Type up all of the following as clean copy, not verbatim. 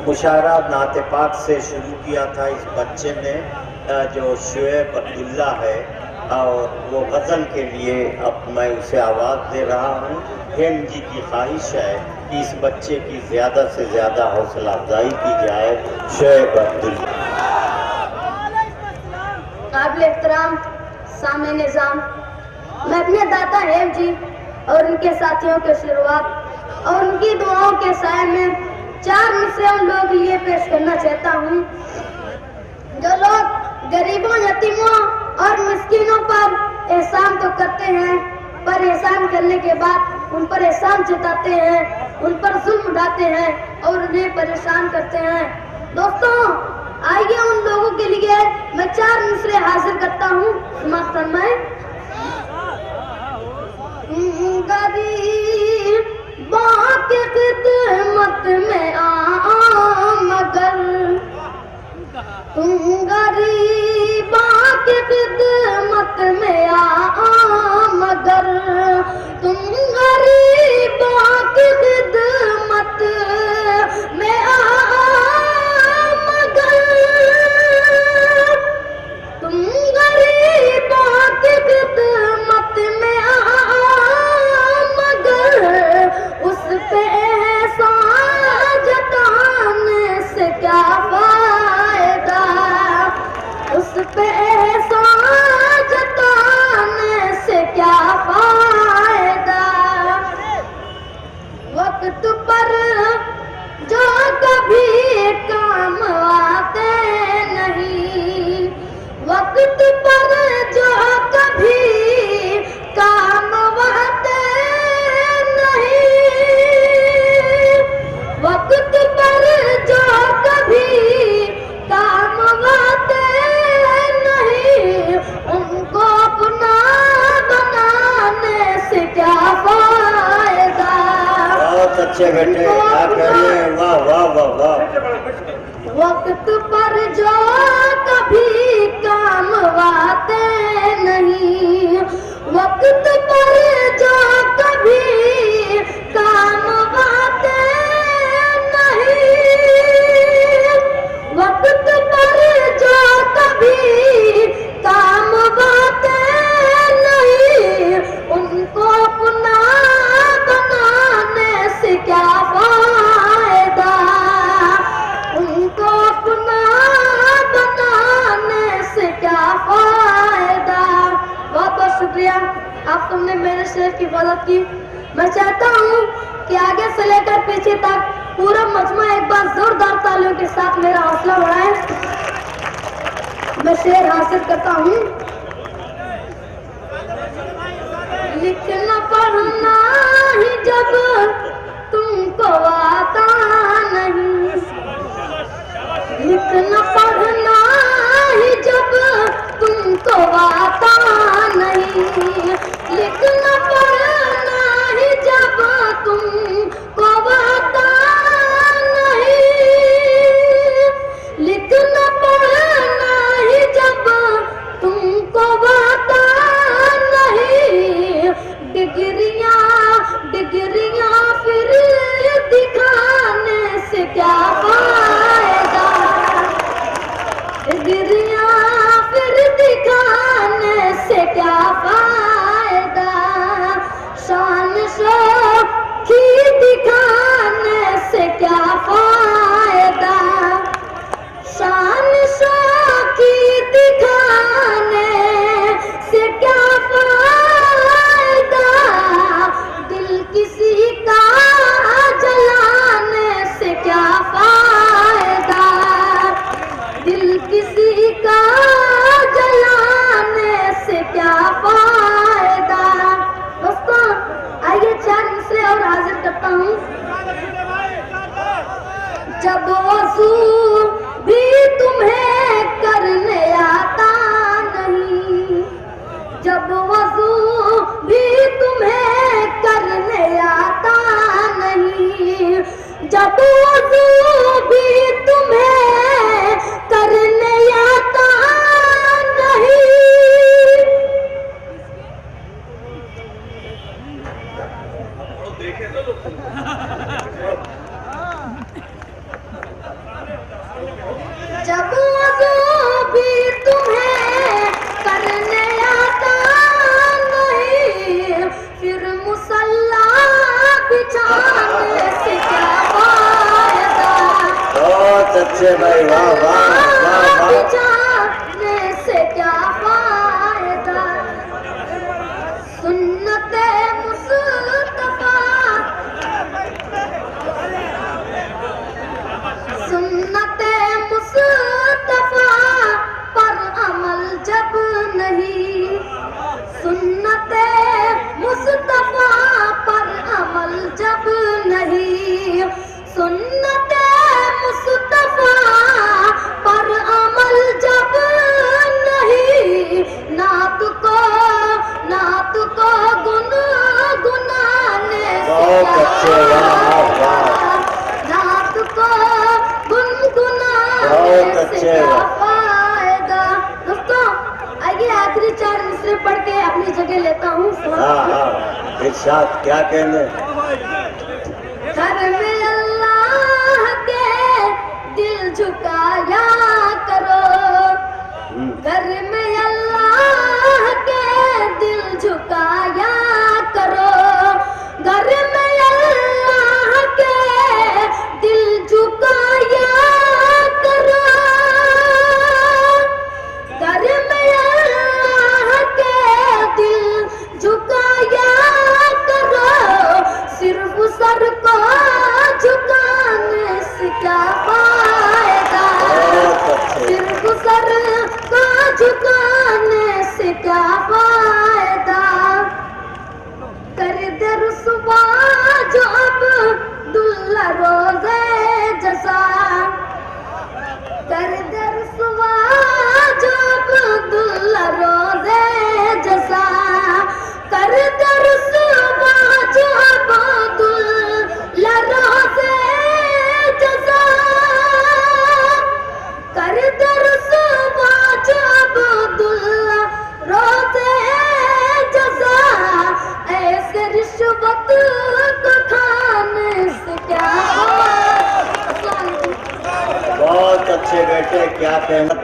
मुशायरा नाते पाक से शुरू किया था इस बच्चे ने, जो शुएब अब्दुल्ला है, और वो गज़ल के लिए अब मैं उसे आवाज़ दे रहा हूँ। हेम जी की ख्वाहिश है कि इस बच्चे की ज़्यादा से ज़्यादा हौसला अफजाई की जाए। शुएब अब्दुल्ला। काबिल एहतराम सामने निज़ाम, मैं अपने दाता हेम जी और उनके साथियों के शुरुआत और उनकी दुआओं के साए में 4 मिसरे उन लोगों के लिए पेश करना चाहता हूँ जो लोग गरीबों, यतीमों और मिस्कीनों पर एहसान तो करते हैं, पर एहसान करने के बाद उन पर एहसान जताते हैं, उन पर जुल्म उठाते हैं और उन्हें परेशान करते हैं। दोस्तों, आइए उन लोगों के लिए मैं 4 मिसरे हाजिर करता हूँ। समाप्त फरमाएं। गरीबों की खिदमत में आ मगर तुम गरीबों की खिदमत में आ मगर तुम गरीबों की खिदमत में आ मगर तुम गरीबों की खिदमत में आ मगर उस पे एहसान जताने से क्या फायदा, उस पे एहसान जताने से क्या फायदा। वक्त पर जो कभी काम आते नहीं, वक्त पर जो कभी काम आते नहीं, वक्त पर जो कभी काम आते नहीं, उनको अपना बनाने से क्या फायदा। बहुत अच्छे बेटे, क्या करिए, वाह वाह वाह वाह। वक्त पर जो कभी काम आते नहीं, वक्त पर जो कभी काम आते नहीं, वक्त पर जो कभी काम आते नहीं, उनको अपना बनाने से क्या फायदा, उनको अपना बनाने से क्या फायदा। बहुत बहुत शुक्रिया, आप तुमने मेरे शेर की मदद की। मैं चाहता हूँ कि आगे से लेकर पीछे तक पूरा मजमा एक बार जोरदार तालियों के साथ मेरा हौसला बढ़ाए। मैं शेर हासिल करता हूँ। लिखना पढ़ना ही जब तुमको आता नहीं, लिखना पढ़ना ही जब तुमको आता नहीं, लिखना पढ़ना ही जब तुमको आता नहीं, लिखना पढ़ना ही जब तुमको आता नहीं, डिग्रियां डिग्रियां फिर दिखाने से क्या फायदा, डिग्रियां फिर दिखाने से क्या फायदा, शान शौकी दिखाने से क्या फायदा, शान शौकी दिखाने से क्या फायदा, दिल किसी का जलाने से क्या फायदा, दिल किसी का जलाने से क्या फायदा। दोस्तों, आइए 4 मिसरे और हाजिर करता हूँ। जब वज़ू भी तुम्हें करने आता नहीं, जब वज़ू भी तुम्हें करने आता नहीं, जब वज़ू भी तुम्हें करने आता नहीं, बहुत अच्छे भाई, वाह वाह वाह वाह। जाने से क्या फायदा, सुन्नते मुस्तफा, सुन्नते मुस्तफा पर अमल जब नहीं, सुन्नते मुस्तफा पर अमल जब नहीं, सुन्नते मुस्तफा पर अमल जब नहीं, नात को गुनगुनाने से बहुत अच्छे, वाह वाह। नात को गुनगुनाने बहुत से अच्छे। क्या फायदा। दोस्तों आइए आखिरी 4 मिसरे पढ़ के अपनी जगह लेता हूँ। हाँ हाँ, इरशाद क्या कहने। घर में अल्लाह के दिल झुकाया करो, घर में अल्लाह के दिल झुकाया करो, घर में अल्लाह के दिल झुकाया करो, घर में अल्लाह के दिल झुकाया करो, सिर्फ सर को झुकाने से क्या फायदा, सिर्फ सर को झुकाने से क्या फायदा, कर दे रुसवा जो अब्दुल्ला रोज़े जज़ा, कर दे रुसवा जो अब्दुल्ला रोज़े जज़ा, कर दे रुसवा जो अब्दुल्ला रोज़े जज़ा, कर दे रुसवा जो अब्दुल्ला रोज़े जज़ा, ऐसे रिश्वत को खाने से क्या बहुत अच्छे बेटे, क्या कहना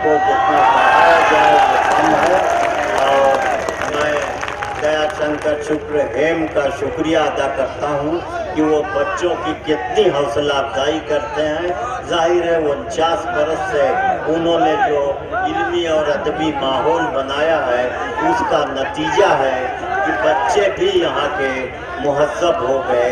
को जितना पढ़ाया जाए वो कम है। और मैं दयाशंकर शुक्र हेम का शुक्रिया अदा करता हूँ कि वो बच्चों की कितनी हौसला अफजाई करते हैं। जाहिर है 49 बरस से उन्होंने जो इल्मी और अदबी माहौल बनाया है उसका नतीजा है कि बच्चे भी यहाँ के मुहज़्ज़ब हो गए।